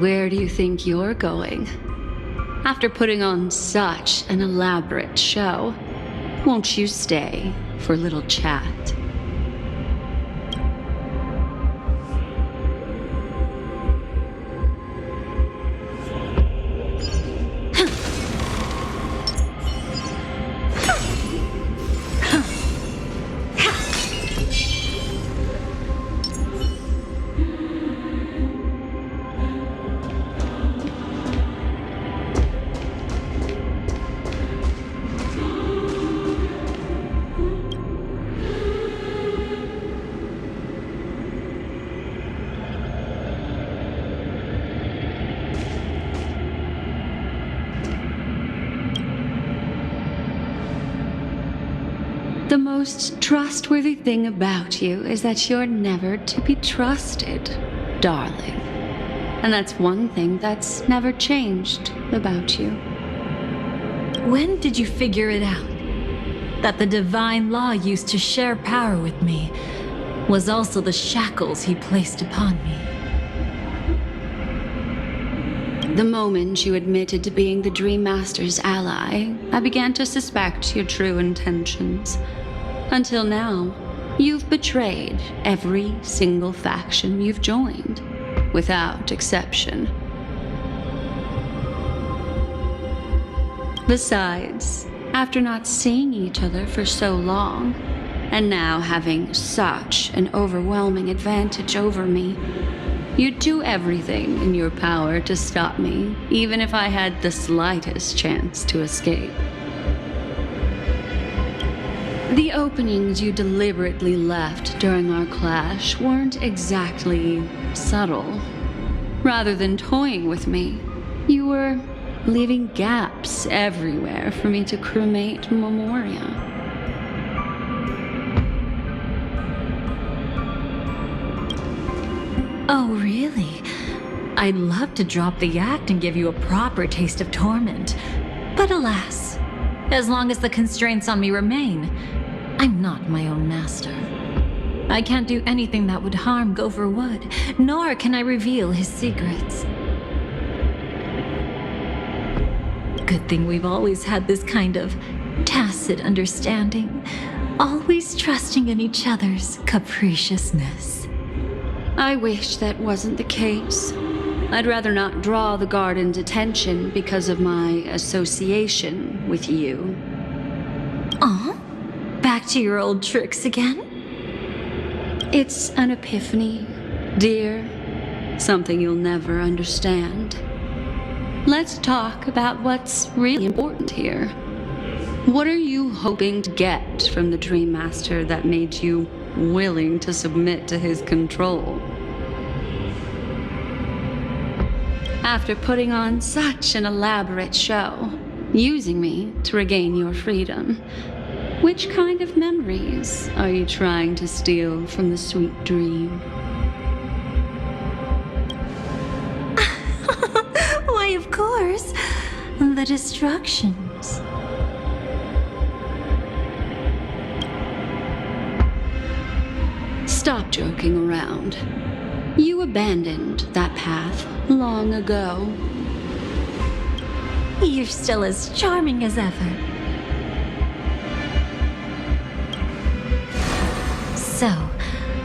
Where do you think you're going? After putting on such an elaborate show, won't you stay for a little chat? The most trustworthy thing about you is that you're never to be trusted, darling. And that's one thing that's never changed about you. When did you figure it out? That the divine law used to share power with me was also the shackles he placed upon me. The moment you admitted to being the Dream Master's ally, I began to suspect your true intentions. Until now, you've betrayed every single faction you've joined, without exception. Besides, after not seeing each other for so long, and now having such an overwhelming advantage over me, you'd do everything in your power to stop me, even if I had the slightest chance to escape. The openings you deliberately left during our clash weren't exactly subtle. Rather than toying with me, you were leaving gaps everywhere for me to cremate Memoria. Oh, really? I'd love to drop the act and give you a proper taste of torment. But alas, as long as the constraints on me remain, I'm not my own master. I can't do anything that would harm Gopher Wood, nor can I reveal his secrets. Good thing we've always had this kind of tacit understanding, always trusting in each other's capriciousness. I wish that wasn't the case. I'd rather not draw the garden's attention because of my association with you. Aw? Back to your old tricks again? It's an epiphany, dear. Something you'll never understand. Let's talk about what's really important here. What are you hoping to get from the Dream Master that made you willing to submit to his control? After putting on such an elaborate show, using me to regain your freedom, which kind of memories are you trying to steal from the sweet dream? Why, of course. The destructions. Stop joking around. You abandoned that path long ago. You're still as charming as ever. So,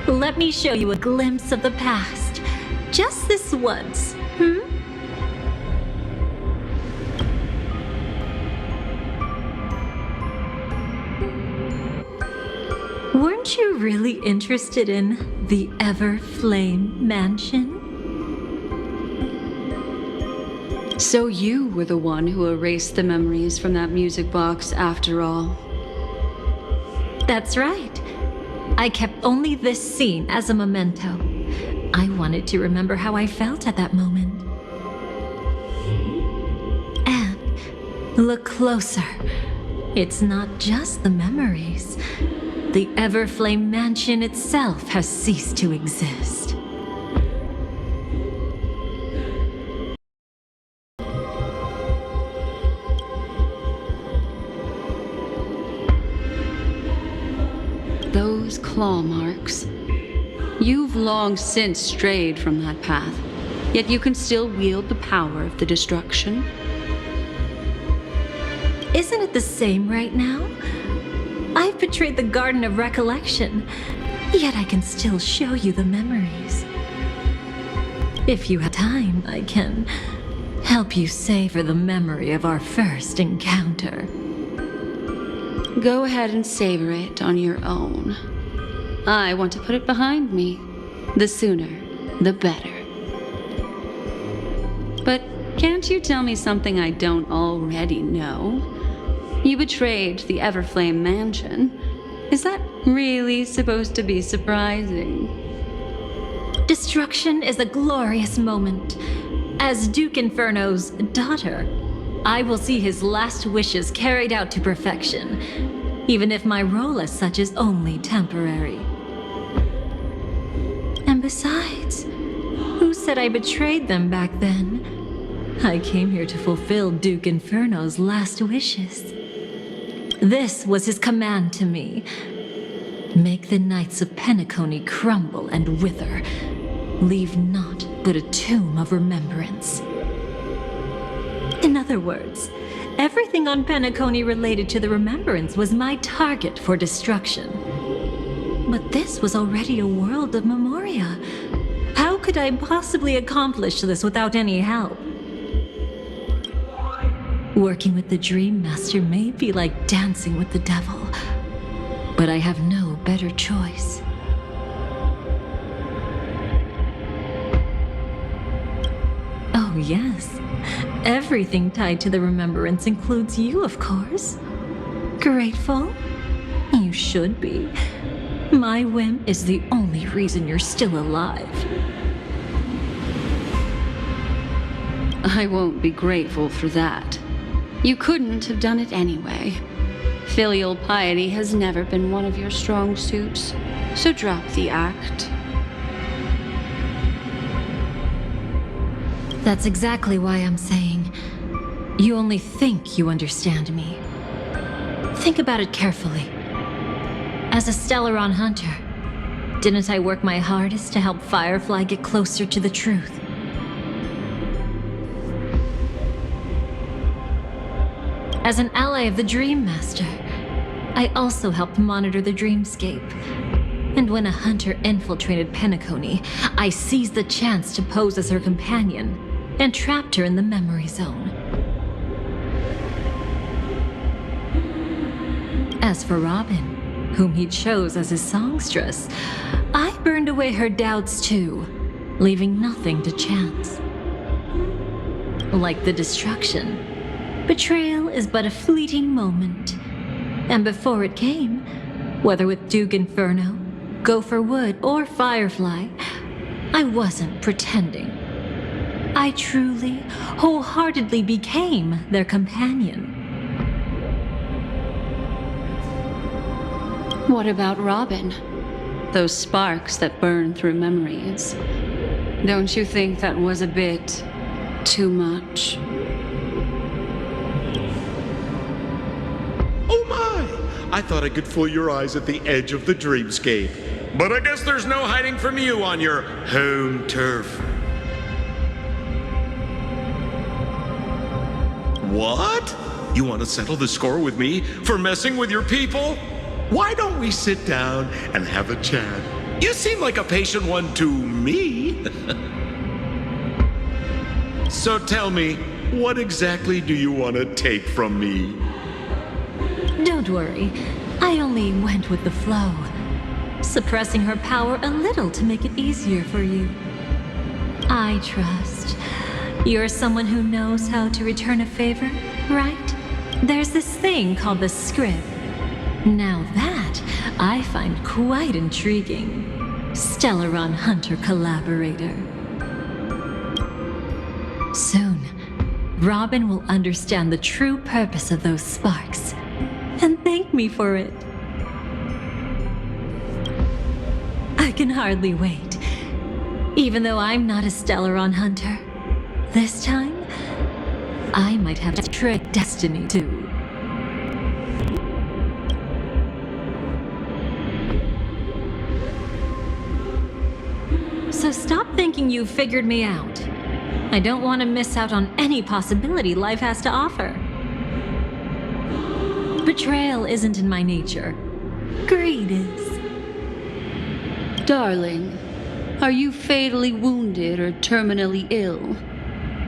let me show you a glimpse of the past. Just this once, Weren't you really interested in the Everflame Mansion? So you were the one who erased the memories from that music box after all. That's right. I kept only this scene as a memento. I wanted to remember how I felt at that moment. And look closer. It's not just the memories. The Everflame Mansion itself has ceased to exist. Those claw marks. You've long since strayed from that path. yet you can still wield the power of the destruction. Isn't it the same right now? I've betrayed the Garden of Recollection, yet I can still show you the memories. If you have time, I can help you savor the memory of our first encounter. Go ahead and savor it on your own. I want to put it behind me. The sooner, the better. But can't you tell me something I don't already know? You betrayed the Everflame Mansion. Is that really supposed to be surprising? Destruction is a glorious moment. As Duke Inferno's daughter, I will see his last wishes carried out to perfection, even if my role as such is only temporary. And besides, who said I betrayed them back then? I came here to fulfill Duke Inferno's last wishes. This was his command to me. Make the Knights of Penacony crumble and wither. Leave naught but a tomb of remembrance. In other words, everything on Penacony related to the remembrance was my target for destruction. But this was already a world of memoria. How could I possibly accomplish this without any help? Working with the Dream Master may be like dancing with the devil, but I have no better choice. Oh yes, everything tied to the remembrance includes you, of course. Grateful? You should be. My whim is the only reason you're still alive. I won't be grateful for that. You couldn't have done it anyway. Filial piety has never been one of your strong suits, so drop the act. That's exactly why I'm saying, you only think you understand me. Think about it carefully. As a Stellaron hunter, didn't I work my hardest to help Firefly get closer to the truth? As an ally of the Dream Master, I also helped monitor the dreamscape. And when a hunter infiltrated Penacony, I seized the chance to pose as her companion and trapped her in the memory zone. As for Robin, whom he chose as his songstress, I burned away her doubts too, leaving nothing to chance. Like the destruction, betrayal is but a fleeting moment. And before it came, whether with Duke Inferno, Gopher Wood, or Firefly, I wasn't pretending. I truly, wholeheartedly became their companion. What about Robin? Those sparks that burn through memories. Don't you think that was a bit too much? Oh my! I thought I could fool your eyes at the edge of the dreamscape. But I guess there's no hiding from you on your home turf. What? You want to settle the score with me for messing with your people? Why don't we sit down and have a chat? You seem like a patient one to me. So tell me, what exactly do you want to take from me? Don't worry, I only went with the flow, suppressing her power a little to make it easier for you. I trust. You're someone who knows how to return a favor, right? There's this thing called the script. Now that I find quite intriguing. Stellaron Hunter collaborator. Soon, Robin will understand the true purpose of those sparks and thank me for it. I can hardly wait. Even though I'm not a Stellaron hunter, this time, I might have to trick destiny too. So stop thinking you've figured me out. I don't want to miss out on any possibility life has to offer. Betrayal isn't in my nature. Greed is. Darling, are you fatally wounded or terminally ill?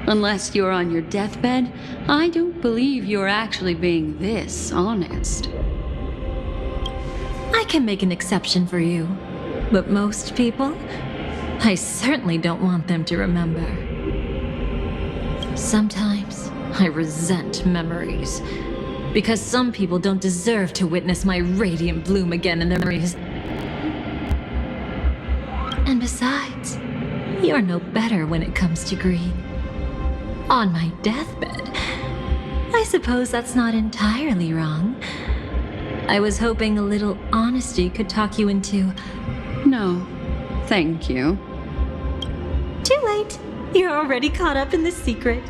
Unless you're on your deathbed, I don't believe you're actually being this honest. I can make an exception for you, but most people, I certainly don't want them to remember. Sometimes I resent memories, because some people don't deserve to witness my radiant bloom again in their memories. And besides, you're no better when it comes to greed. On my deathbed, I suppose that's not entirely wrong. I was hoping a little honesty could talk you into... No, thank you. Too late. You're already caught up in the secret.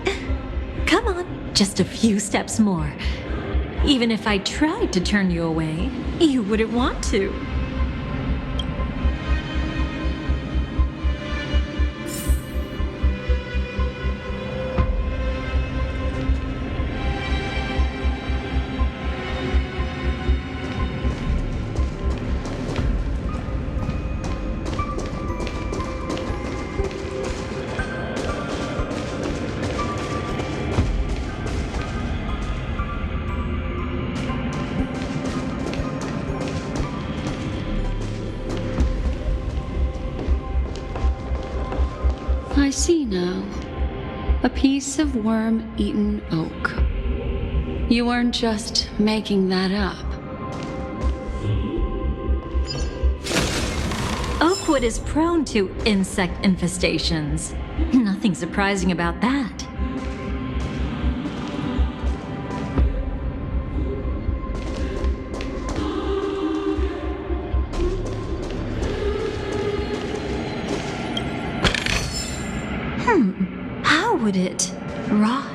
Come on, just a few steps more. Even if I tried to turn you away, you wouldn't want to. I see now. A piece of worm-eaten oak. You weren't just making that up. Oakwood is prone to insect infestations. Nothing surprising about that. How would it rot?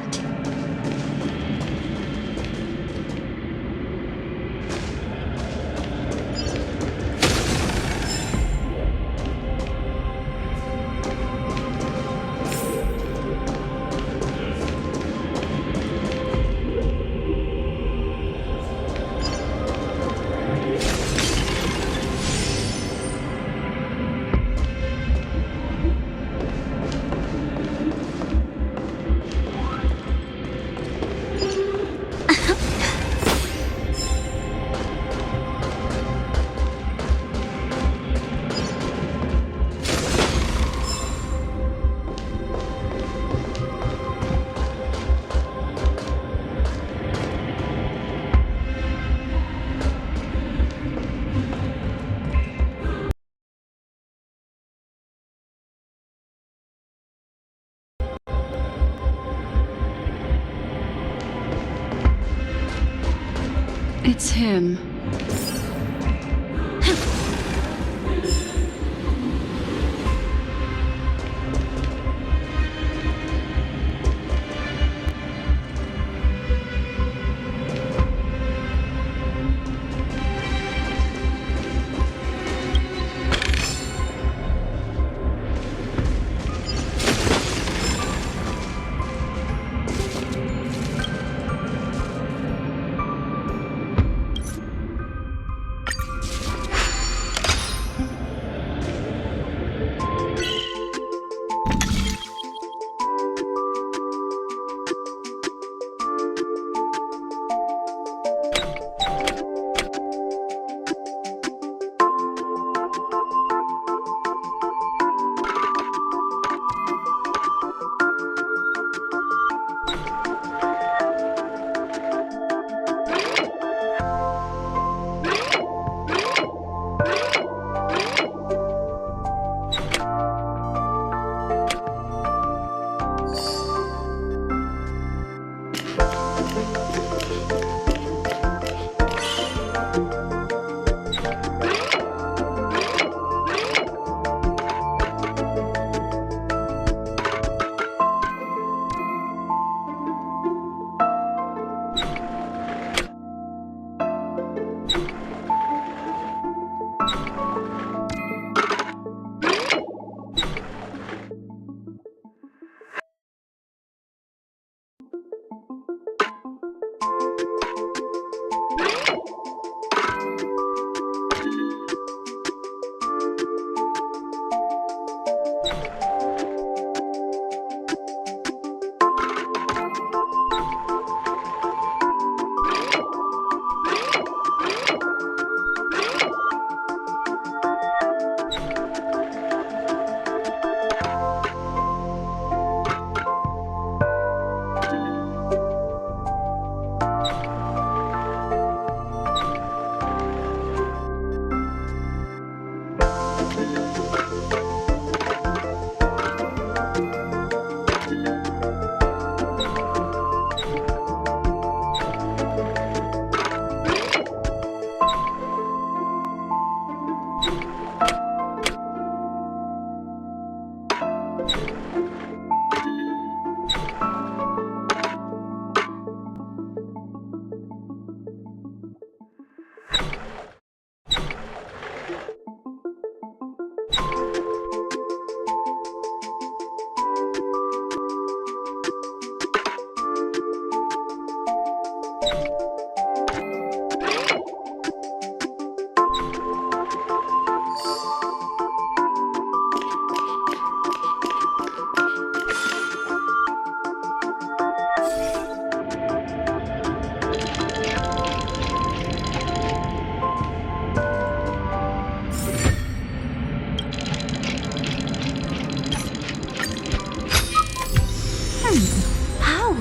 It's him.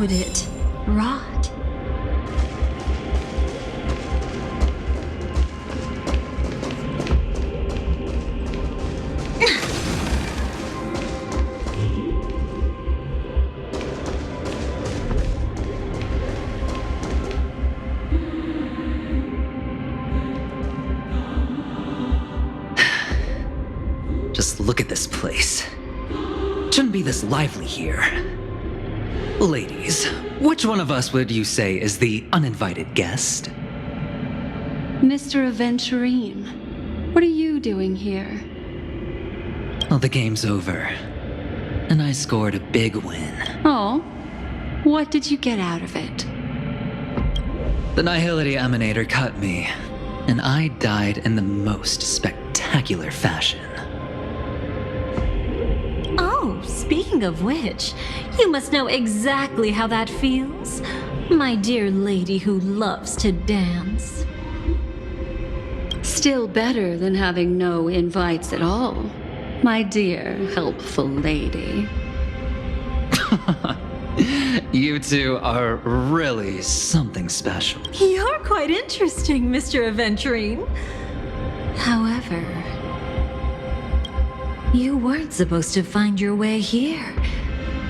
would it rot? Just look at this place. Shouldn't be this lively here. Ladies, which one of us would you say is the uninvited guest? Mr. Aventurine, what are you doing here? Well, the game's over. And I scored a big win. Oh, what did you get out of it? The Nihility Emanator cut me, and I died in the most spectacular fashion. Oh, speaking of which, you must know exactly how that feels. My dear lady who loves to dance. Still better than having no invites at all, my dear helpful lady. You two are really something special. You're quite interesting, Mr. Aventurine. However, you weren't supposed to find your way here.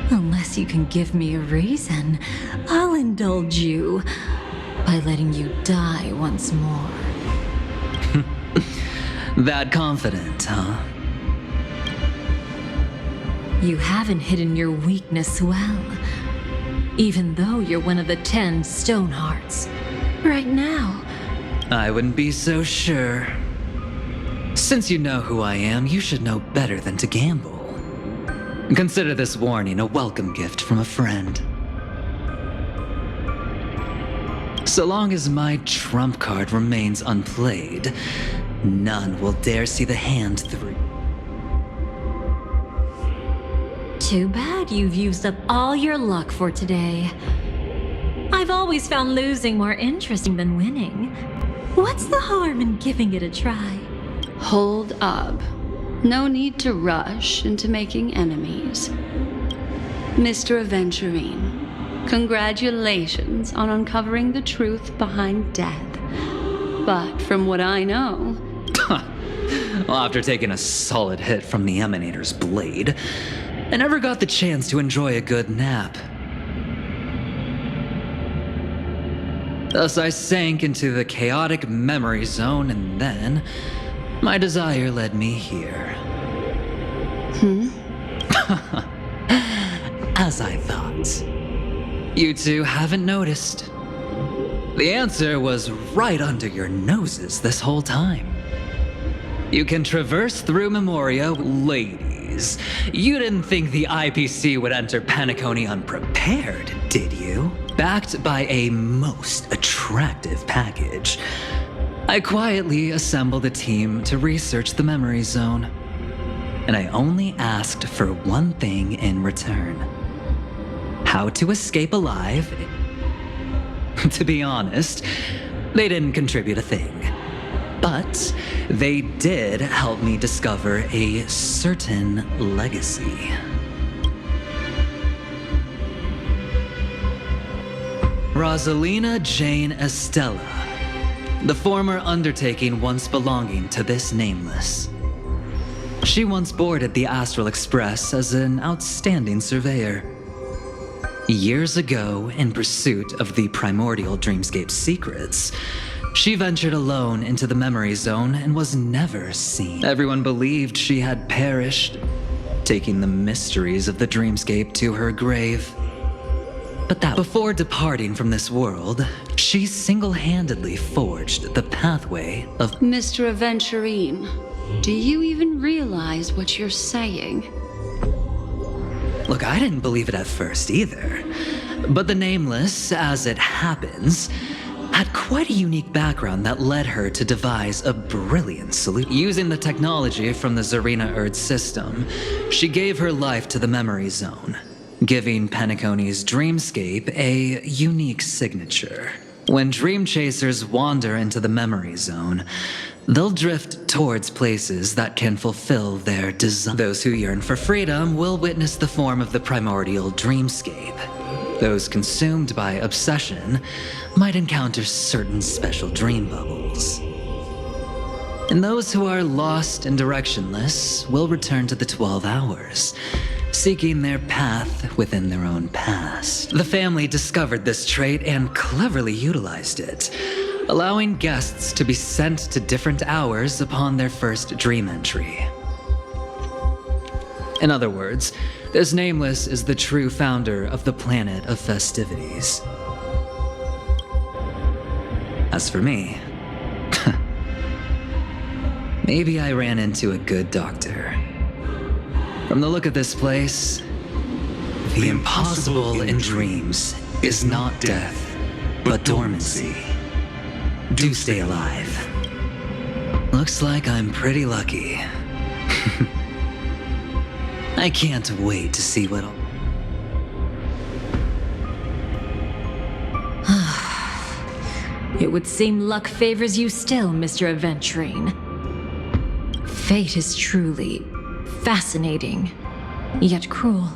Unless you can give me a reason, I'll indulge you by letting you die once more. That confident, huh? You haven't hidden your weakness well, even though you're one of the 10 Stonehearts. Right now, I wouldn't be so sure. Since you know who I am, you should know better than to gamble. Consider this warning a welcome gift from a friend. So long as my trump card remains unplayed, none will dare see the hand through. too bad you've used up all your luck for today. I've always found losing more interesting than winning. What's the harm in giving it a try? Hold up. No need to rush into making enemies. Mr. Aventurine, congratulations on uncovering the truth behind death. But from what I know... Well, after taking a solid hit from the Emanator's blade, I never got the chance to enjoy a good nap. Thus, I sank into the chaotic memory zone, and then my desire led me here. As I thought. You two haven't noticed. The answer was right under your noses this whole time. You can traverse through Memoria, ladies. You didn't think the IPC would enter Penacony unprepared, did you? Backed by a most attractive package, I quietly assembled a team to research the memory zone. And I only asked for one thing in return. How to escape alive. To be honest, they didn't contribute a thing. But they did help me discover a certain legacy. Rosalina Jane Estella, the former undertaking once belonging to this nameless. She once boarded the Astral Express as an outstanding surveyor. Years ago, in pursuit of the primordial dreamscape secrets, she ventured alone into the memory zone and was never seen. Everyone believed she had perished, taking the mysteries of the dreamscape to her grave. But that before departing from this world, she single-handedly forged the pathway of... Mr. Aventurine, do you even realize what you're saying? Look, I didn't believe it at first either. But the Nameless, as it happens, had quite a unique background that led her to devise a brilliant solution. Using the technology from the M0rt3 system, she gave her life to the memory zone, giving Penacony's dreamscape a unique signature. When dream chasers wander into the memory zone, they'll drift towards places that can fulfill their desire. Those who yearn for freedom will witness the form of the primordial dreamscape, Those consumed by obsession might encounter certain special dream bubbles. And those who are lost and directionless will return to the 12 hours, seeking their path within their own past. The family discovered this trait and cleverly utilized it, allowing guests to be sent to different hours upon their first dream entry. In other words, this Nameless is the true founder of the planet of festivities. As for me, maybe I ran into a good doctor. From the look of this place, the impossible in dreams is not death, but dormancy. Do stay alive. Looks like I'm pretty lucky. I can't wait to see what'll... It would seem luck favors you still, Mr. Aventurine. Fate is truly fascinating, yet cruel.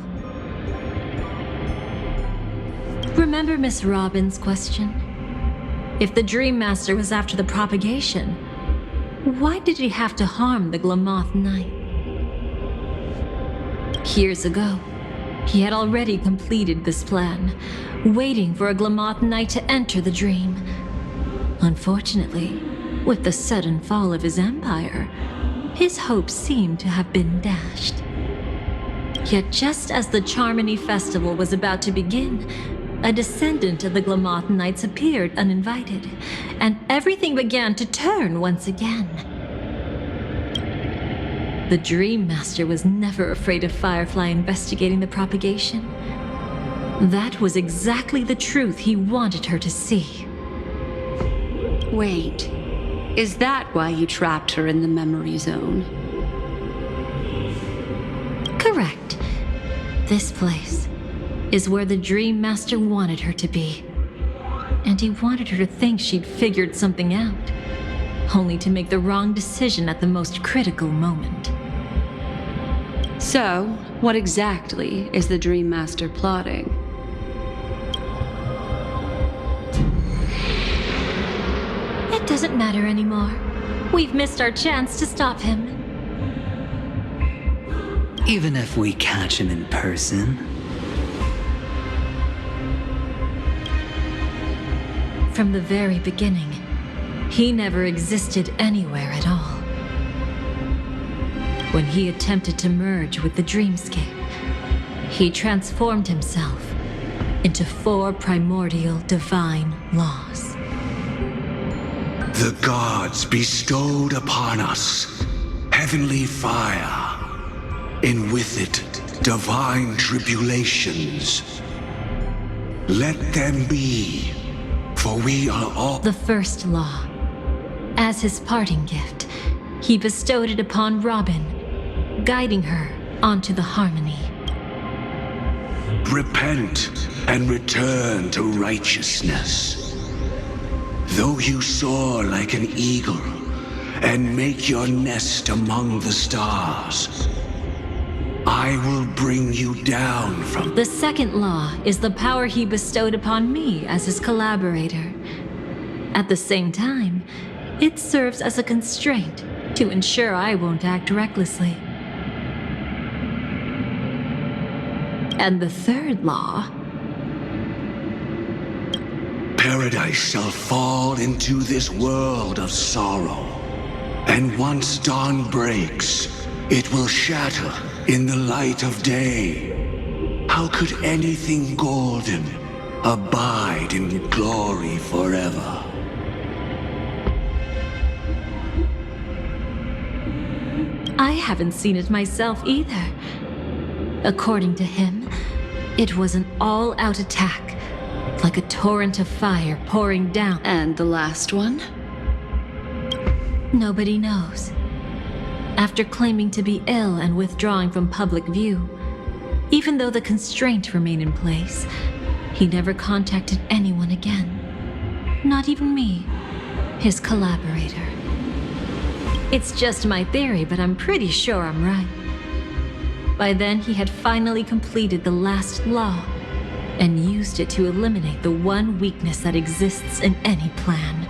Remember Miss Robin's question? If the Dream Master was after the propagation, why did he have to harm the Glamoth Knight? Years ago, he had already completed this plan, waiting for a Glamoth Knight to enter the dream. Unfortunately, with the sudden fall of his empire, his hopes seemed to have been dashed. Yet just as the Charmony Festival was about to begin, a descendant of the Glamoth Knights appeared uninvited, and everything began to turn once again. The Dream Master was never afraid of Firefly investigating the propagation. That was exactly the truth he wanted her to see. Wait, is that why you trapped her in the memory zone? Correct. This place is where the Dream Master wanted her to be. And he wanted her to think she'd figured something out, only to make the wrong decision at the most critical moment. So, what exactly is the Dream Master plotting? It doesn't matter anymore. We've missed our chance to stop him. Even if we catch him in person? From the very beginning, he never existed anywhere at all. When he attempted to merge with the dreamscape, he transformed himself into 4 primordial divine laws. The gods bestowed upon us heavenly fire, and with it divine tribulations. Let them be, for we are all... The first law. As his parting gift, he bestowed it upon Robin, guiding her onto the harmony. Repent and return to righteousness. Though you soar like an eagle and make your nest among the stars, I will bring you down from... The second law is the power he bestowed upon me as his collaborator. At the same time, it serves as a constraint to ensure I won't act recklessly. And the third law... Paradise shall fall into this world of sorrow, and once dawn breaks, it will shatter in the light of day. How could anything golden abide in glory forever? I haven't seen it myself either. According to him, it was an all-out attack, like a torrent of fire pouring down. And the last one? Nobody knows. After claiming to be ill and withdrawing from public view, even though the constraint remained in place, he never contacted anyone again. Not even me, his collaborator. It's just my theory, but I'm pretty sure I'm right. By then, he had finally completed the last law, and used it to eliminate the one weakness that exists in any plan.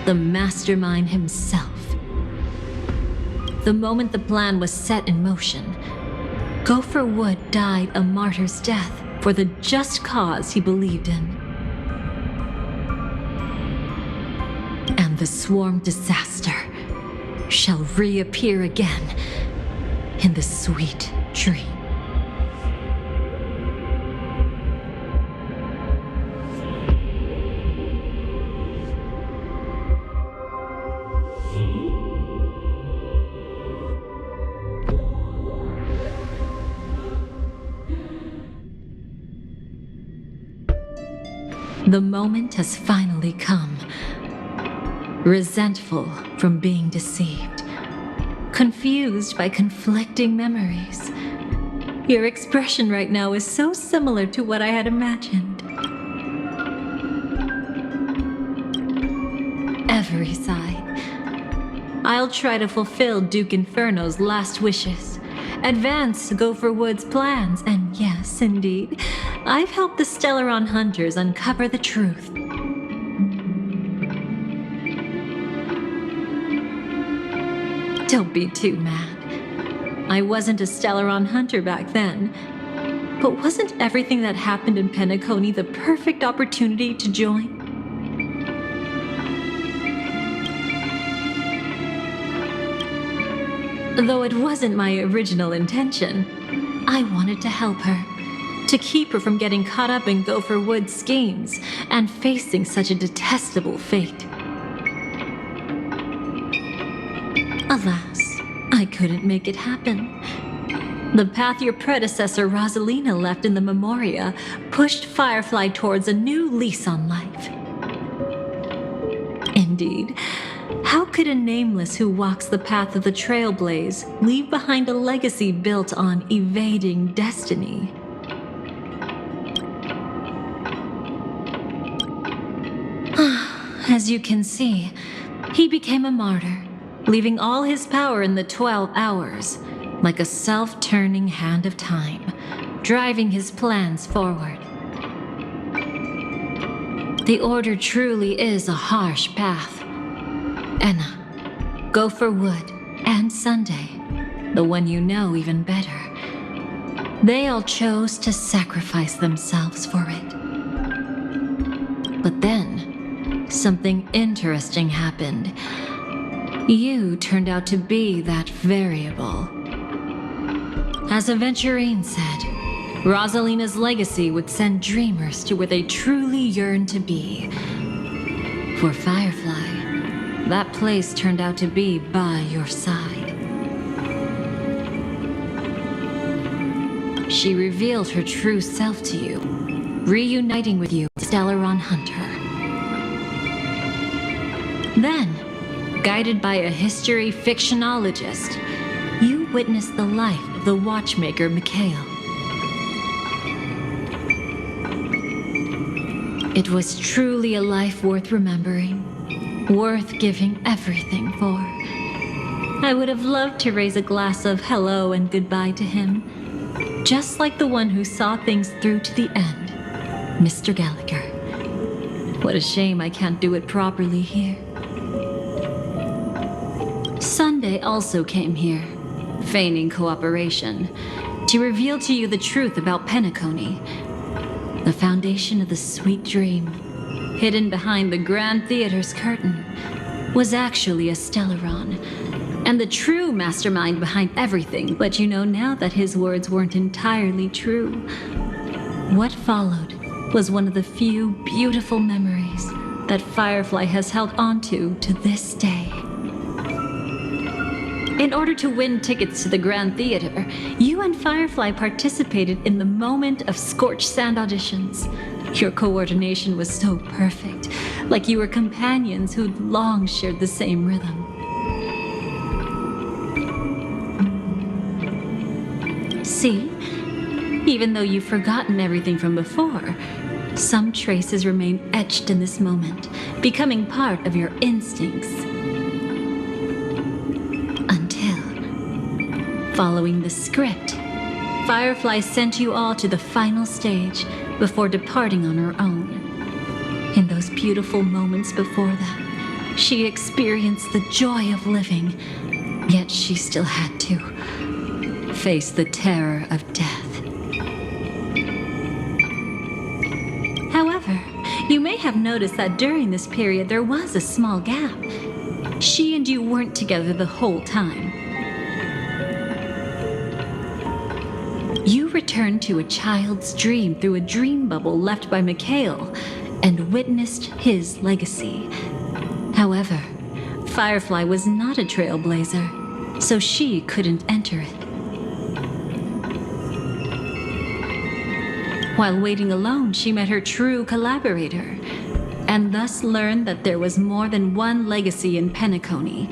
The mastermind himself. The moment the plan was set in motion, Gopher Wood died a martyr's death for the just cause he believed in. And the swarm disaster shall reappear again in the sweet dream. The moment has finally come. Resentful from being deceived. Confused by conflicting memories. Your expression right now is so similar to what I had imagined. Every side. I'll try to fulfill Duke Inferno's last wishes. Advance Gopher Wood's plans, and yes, indeed, I've helped the Stellaron hunters uncover the truth. Don't be too mad. I wasn't a Stellaron hunter back then, but wasn't everything that happened in Penacony the perfect opportunity to join? Though it wasn't my original intention, I wanted to help her, to keep her from getting caught up in Gopher Wood's schemes and facing such a detestable fate. Alas, I couldn't make it happen. The path your predecessor Rosalina left in the Memoria pushed Firefly towards a new lease on life. Indeed, how could a nameless who walks the path of the Trailblaze leave behind a legacy built on evading destiny? As you can see, he became a martyr, leaving all his power in the 12 hours, like a self-turning hand of time, driving his plans forward. The Order truly is a harsh path. Enna, Gopher Wood, and Sunday, the one you know even better, they all chose to sacrifice themselves for it. But then, something interesting happened. You turned out to be that variable. As Aventurine said, Rosalina's legacy would send dreamers to where they truly yearn to be. For Firefly, that place turned out to be by your side. She revealed her true self to you, reuniting with you, Stellaron Hunter. Then, guided by a history fictionologist, you witnessed the life of the watchmaker Mikhail. It was truly a life worth remembering, worth giving everything for. I would have loved to raise a glass of hello and goodbye to him, just like the one who saw things through to the end, Mr. Gallagher. What a shame I can't do it properly here. Sunday also came here, feigning cooperation, to reveal to you the truth about Penacony, the foundation of the sweet dream, hidden behind the Grand Theater's curtain, was actually a Stellaron, and the true mastermind behind everything. But you know now that his words weren't entirely true. What followed was one of the few beautiful memories that Firefly has held onto to this day. In order to win tickets to the Grand Theater, you and Firefly participated in the Moment of Scorched Sand auditions. Your coordination was so perfect, like you were companions who'd long shared the same rhythm. See? Even though you've forgotten everything from before, some traces remain etched in this moment, becoming part of your instincts. Following the script, Firefly sent you all to the final stage, before departing on her own. In those beautiful moments before that, she experienced the joy of living, yet she still had to face the terror of death. However, you may have noticed that during this period there was a small gap. She and you weren't together the whole time. You returned to a child's dream through a dream bubble left by Mikhail and witnessed his legacy. However, Firefly was not a trailblazer, so she couldn't enter it. While waiting alone, she met her true collaborator, and thus learned that there was more than one legacy in Penacony,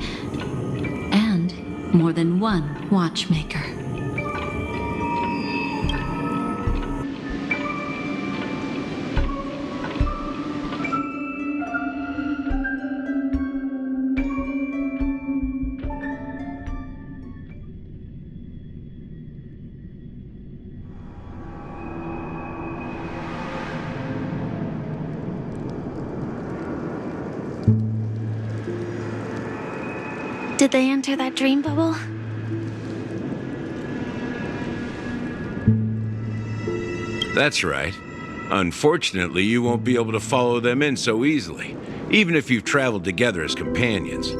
and more than one watchmaker. Did they enter that dream bubble? That's right. Unfortunately, you won't be able to follow them in so easily, even if you've traveled together as companions.